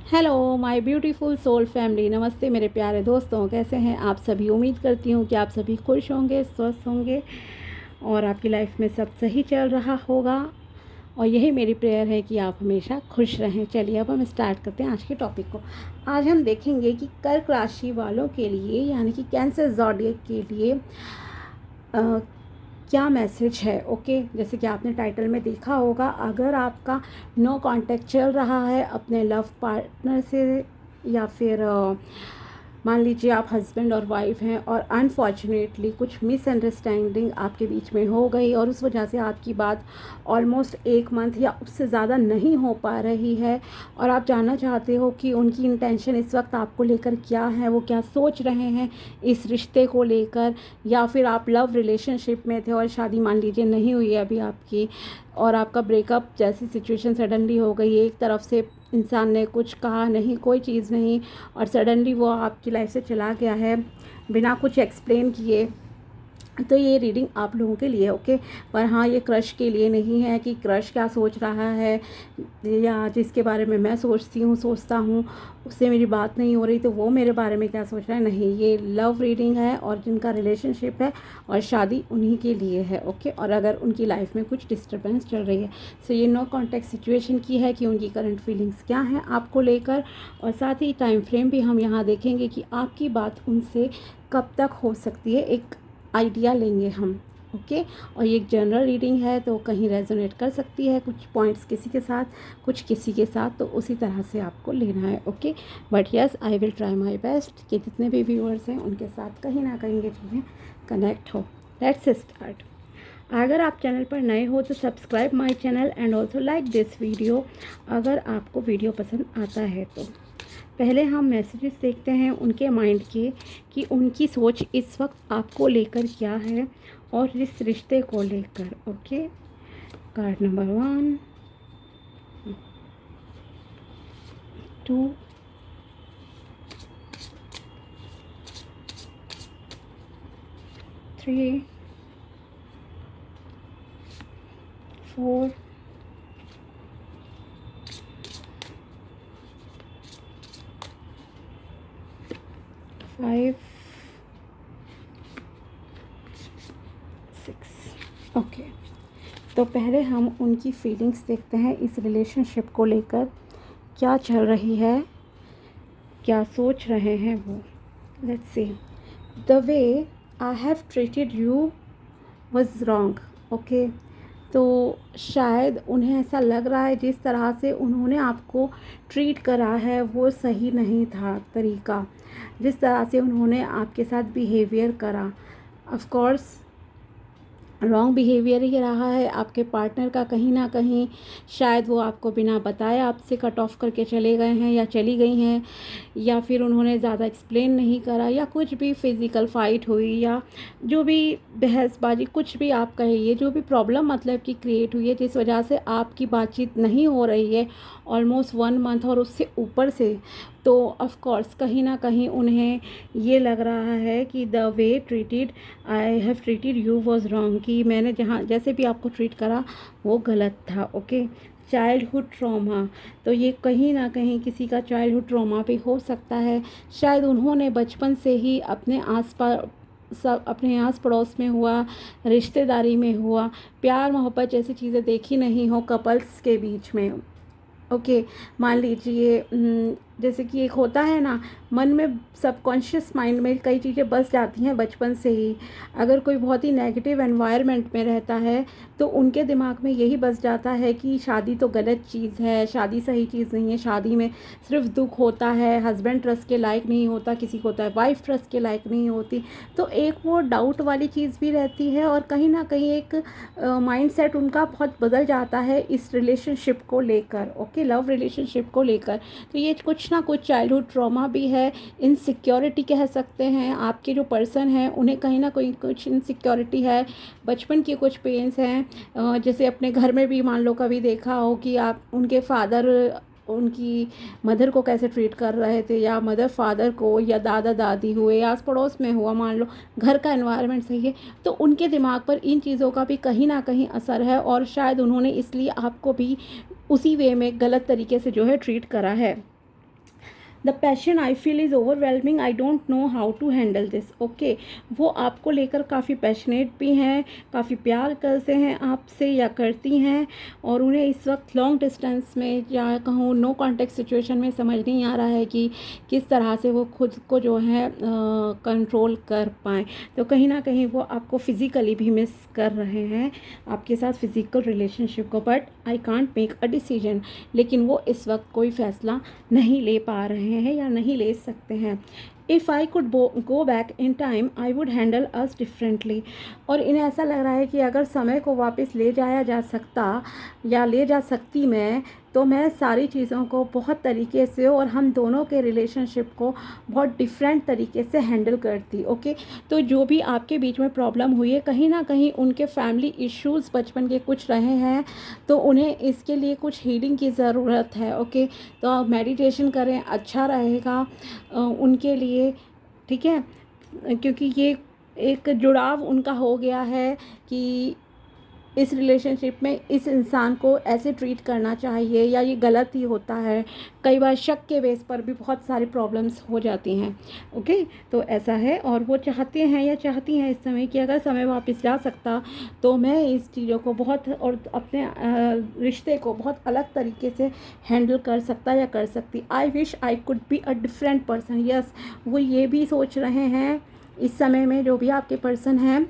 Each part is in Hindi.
Hello my beautiful soul family. नमस्ते मेरे प्यारे दोस्तों, कैसे हैं आप सभी। उम्मीद करती हूँ कि आप सभी खुश होंगे, स्वस्थ होंगे और आपकी लाइफ में सब सही चल रहा होगा। और यही मेरी प्रेयर है कि आप हमेशा खुश रहें। चलिए अब हम स्टार्ट करते हैं आज के टॉपिक को। आज हम देखेंगे कि कर्क राशि वालों के लिए यानी कि कैंसर ज़ोडिएक के लिए क्या मैसेज है। ओके, जैसे कि आपने टाइटल में देखा होगा, अगर आपका नो कांटेक्ट चल रहा है अपने लव पार्टनर से या फिर मान लीजिए आप हस्बैंड और वाइफ हैं और अनफॉर्चुनेटली कुछ मिसअंडरस्टैंडिंग आपके बीच में हो गई और उस वजह से आपकी बात ऑलमोस्ट 1 मंथ या उससे ज़्यादा नहीं हो पा रही है और आप जानना चाहते हो कि उनकी इंटेंशन इस वक्त आपको लेकर क्या है, वो क्या सोच रहे हैं इस रिश्ते को लेकर, या फिर आप लव रिलेशनशिप में थे और शादी मान लीजिए नहीं हुई है अभी आपकी और आपका ब्रेकअप जैसी सिचुएशन सडनली हो गई। एक तरफ से इंसान ने कुछ कहा नहीं, कोई चीज़ नहीं, और सडनली वो आपकी लाइफ से चला गया है बिना कुछ एक्सप्लेन किए। तो ये रीडिंग आप लोगों के लिए ओके। पर हाँ, ये क्रश के लिए नहीं है कि क्रश क्या सोच रहा है या जिसके बारे में मैं सोचता हूँ उससे मेरी बात नहीं हो रही तो वो मेरे बारे में क्या सोच रहा है। नहीं, ये लव रीडिंग है और जिनका रिलेशनशिप है और शादी उन्हीं के लिए है ओके। और अगर उनकी लाइफ में कुछ डिस्टर्बेंस चल रही है सो ये नो कॉन्टेक्ट सिचुएशन की है कि उनकी करंट फीलिंग्स क्या हैं आपको लेकर, और साथ ही टाइम फ्रेम भी हम यहाँ देखेंगे कि आपकी बात उनसे कब तक हो सकती है, एक आइडिया लेंगे हम ओके। और ये एक जनरल रीडिंग है तो कहीं रेजोनेट कर सकती है, कुछ पॉइंट्स किसी के साथ कुछ किसी के साथ, तो उसी तरह से आपको लेना है okay. But yes, I will try my best कि जितने भी व्यूअर्स हैं उनके साथ कहीं ना कहीं ये चीज़ें कनेक्ट हो। Let's start. अगर आप चैनल पर नए हो तो subscribe my channel and also like this video अगर आपको वीडियो पसंद आता है तो। पहले हम मैसेजेस देखते हैं उनके माइंड के कि उनकी सोच इस वक्त आपको लेकर क्या है और इस रिश्ते को लेकर ओके। Card number 1, 2, 3, 4, 5, 6 okay. तो पहले हम उनकी फीलिंग्स देखते हैं इस रिलेशनशिप को लेकर, क्या चल रही है, क्या सोच रहे हैं वो। Let's see. The way I have treated you was wrong okay. तो शायद उन्हें ऐसा लग रहा है जिस तरह से उन्होंने आपको ट्रीट करा है वो सही नहीं था तरीका, जिस तरह से उन्होंने आपके साथ बिहेवियर करा। ऑफ कोर्स रॉन्ग बिहेवियर ही रहा है आपके पार्टनर का कहीं ना कहीं। शायद वो आपको बिना बताए आपसे कट ऑफ करके चले गए हैं या चली गई हैं, या फिर उन्होंने ज़्यादा एक्सप्लेन नहीं करा, या कुछ भी फिज़िकल फ़ाइट हुई या जो भी बहसबाजी कुछ भी आप कहिए, जो भी प्रॉब्लम मतलब कि क्रिएट हुई है जिस वजह से आपकी बातचीत नहीं हो रही है ऑलमोस्ट 1 मंथ और उससे ऊपर से। तो ऑफ़ कोर्स कहीं ना कहीं उन्हें ये लग रहा है कि the way treated I have treated you was wrong, कि मैंने जहाँ जैसे भी आपको ट्रीट करा वो गलत था ओके। चाइल्डहुड ट्रॉमा, तो ये कहीं ना कहीं किसी का चाइल्डहुड ट्रॉमा भी हो सकता है। शायद उन्होंने बचपन से ही अपने आसपास सब अपने आस पड़ोस में हुआ, रिश्तेदारी में हुआ, प्यार मोहब्बत जैसी चीज़ें देखी नहीं हो कपल्स के बीच में ओके। मान लीजिए जैसे कि एक होता है ना, मन में सबकॉन्शियस माइंड में कई चीज़ें बस जाती हैं बचपन से ही। अगर कोई बहुत ही नेगेटिव एनवायरनमेंट में रहता है तो उनके दिमाग में यही बस जाता है कि शादी तो गलत चीज़ है, शादी सही चीज़ नहीं है, शादी में सिर्फ दुख होता है, हस्बैंड ट्रस्ट के लायक नहीं होता, किसी को होता है वाइफ ट्रस्ट के लायक नहीं होती। तो एक वो डाउट वाली चीज़ भी रहती है और कहीं ना कहीं एक माइंडसेट उनका बहुत बदल जाता है इस रिलेशनशिप को लेकर ओके, लव रिलेशनशिप को लेकर। तो ये कुछ ना कुछ चाइल्डहुड ट्रॉमा भी है, इनसिक्योरिटी कह सकते हैं। आपके जो पर्सन हैं उन्हें कहीं ना कहीं कुछ इनसिक्योरिटी है, बचपन के कुछ पेन्स हैं। जैसे अपने घर में भी मान लो कभी देखा हो कि आप उनके फादर उनकी मदर को कैसे ट्रीट कर रहे थे, या मदर फादर को, या दादा दादी हुए, या आस पड़ोस में हुआ, मान लो घर का एनवायरनमेंट सही है तो उनके दिमाग पर इन चीज़ों का भी कहीं ना कहीं असर है और शायद उन्होंने इसलिए आपको भी उसी वे में गलत तरीके से जो है ट्रीट करा है the passion I feel is overwhelming, I don't know how to handle this. Okay, वो आपको लेकर काफ़ी पैशनेट भी हैं, काफ़ी प्यार करते हैं आपसे या करती हैं, और उन्हें इस वक्त लॉन्ग डिस्टेंस में या कहूँ नो कॉन्टेक्ट सिचुएशन में समझ नहीं आ रहा है कि किस तरह से वो खुद को जो है कंट्रोल कर पाएँ। तो कहीं ना कहीं वो आपको फिज़िकली भी मिस कर रहे हैं, आपके साथ फिज़िकल रिलेशनशिप को, but I can't make a decision, लेकिन वो इस वक्त कोई फ़ैसला नहीं ले पा रहे हैं या नहीं ले सकते हैं। If I could go back in time I would handle us differently. और इन्हें ऐसा लग रहा है कि अगर समय को वापस ले जाया जा सकता या ले जा सकती मैं, तो मैं सारी चीज़ों को बहुत तरीके से और हम दोनों के रिलेशनशिप को बहुत डिफरेंट तरीके से हैंडल करती। ओके, तो जो भी आपके बीच में प्रॉब्लम हुई है, कहीं ना कहीं उनके फैमिली इश्यूज़ बचपन के कुछ रहे हैं, तो उन्हें इसके लिए कुछ हीलिंग की ज़रूरत है। ओके, तो आप मेडिटेशन करें, अच्छा रहेगा उनके लिए, ठीक है, क्योंकि ये एक जुड़ाव उनका हो गया है कि इस रिलेशनशिप में इस इंसान को ऐसे ट्रीट करना चाहिए या ये गलत ही होता है। कई बार शक के बेस पर भी बहुत सारी प्रॉब्लम्स हो जाती हैं। ओके, तो ऐसा है, और वो चाहते हैं या चाहती हैं इस समय कि अगर समय वापस जा सकता तो मैं इस चीज़ों को बहुत और अपने रिश्ते को बहुत अलग तरीके से हैंडल कर सकता या कर सकती। I wish I could be a different person. Yes, वो ये भी सोच रहे हैं इस समय में, जो भी आपके पर्सन हैं,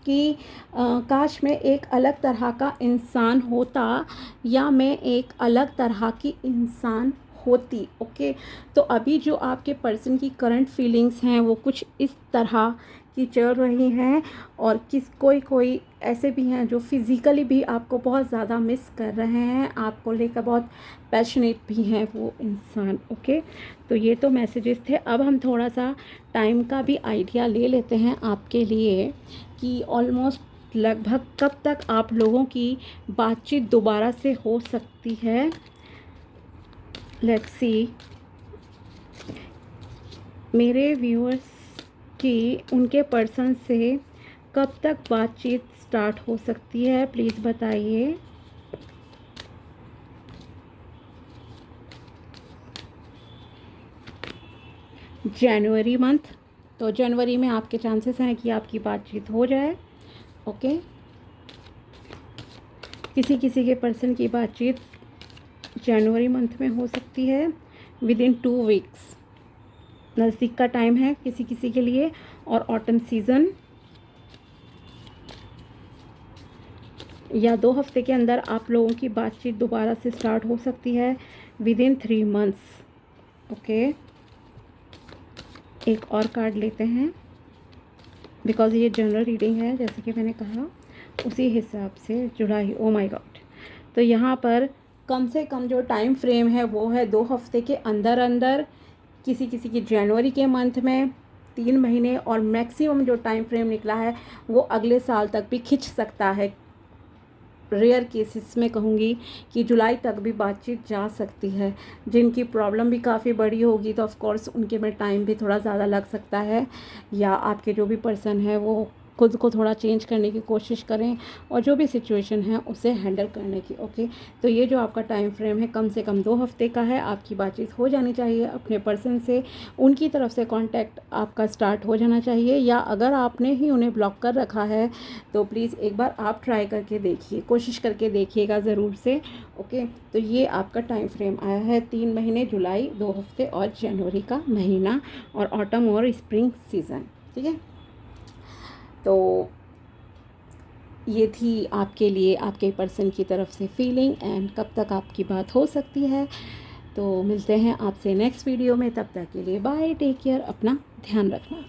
कि काश मैं एक अलग तरह का इंसान होता या मैं एक अलग तरह की इंसान होती। ओके, तो अभी जो आपके पर्सन की करंट फीलिंग्स हैं वो कुछ इस तरह की चल रही हैं, और कोई ऐसे भी हैं जो फिज़िकली भी आपको बहुत ज़्यादा मिस कर रहे हैं, आपको लेकर बहुत पैशनेट भी हैं वो इंसान। ओके, तो ये तो मैसेजेस थे। अब हम थोड़ा सा टाइम का भी आइडिया ले लेते हैं आपके लिए कि ऑलमोस्ट लगभग कब तक आप लोगों की बातचीत दोबारा से हो सकती है। लेट्स सी, मेरे व्यूअर्स की उनके पर्सन से कब तक बातचीत स्टार्ट हो सकती है, प्लीज़ बताइए। जनवरी मंथ, तो जनवरी में आपके चांसेस हैं कि आपकी बातचीत हो जाए। ओके, किसी किसी के पर्सन की बातचीत जनवरी मंथ में हो सकती है, विद इन 2 वीक्स, नज़दीक का टाइम है किसी किसी के लिए। और ऑटम सीज़न या 2 हफ्ते के अंदर आप लोगों की बातचीत दोबारा से स्टार्ट हो सकती है, विद इन 3 मंथ्स। ओके, एक और कार्ड लेते हैं, बिकॉज़ ये जनरल रीडिंग है, जैसे कि मैंने कहा उसी हिसाब से जुड़ा ही। ओ माय गॉड, तो यहाँ पर कम से कम जो टाइम फ्रेम है वो है 2 हफ्ते के अंदर अंदर, किसी किसी की जनवरी के मंथ में 3 महीने, और मैक्सिमम जो टाइम फ्रेम निकला है वो अगले साल तक भी खिंच सकता है। रेयर केसेस में कहूँगी कि जुलाई तक भी बातचीत जा सकती है। जिनकी प्रॉब्लम भी काफ़ी बड़ी होगी तो ऑफ़ कोर्स उनके में टाइम भी थोड़ा ज़्यादा लग सकता है, या आपके जो भी पर्सन है वो खुद को थोड़ा चेंज करने की कोशिश करें और जो भी सिचुएशन है उसे हैंडल करने की। ओके, तो ये जो आपका टाइम फ्रेम है कम से कम 2 हफ्ते का है। आपकी बातचीत हो जानी चाहिए अपने पर्सन से, उनकी तरफ से कांटेक्ट आपका स्टार्ट हो जाना चाहिए, या अगर आपने ही उन्हें ब्लॉक कर रखा है तो प्लीज़ एक बार आप ट्राई करके देखिए, कोशिश करके देखिएगा ज़रूर से। ओके, तो ये आपका टाइम फ्रेम आया है 3 महीने, जुलाई, 2 हफ्ते और जनवरी का महीना, और ऑटम और स्प्रिंग सीज़न। ठीक है, तो ये थी आपके लिए आपके पर्सन की तरफ से फीलिंग एंड कब तक आपकी बात हो सकती है। तो मिलते हैं आपसे नेक्स्ट वीडियो में, तब तक के लिए बाय, टेक केयर, अपना ध्यान रखना।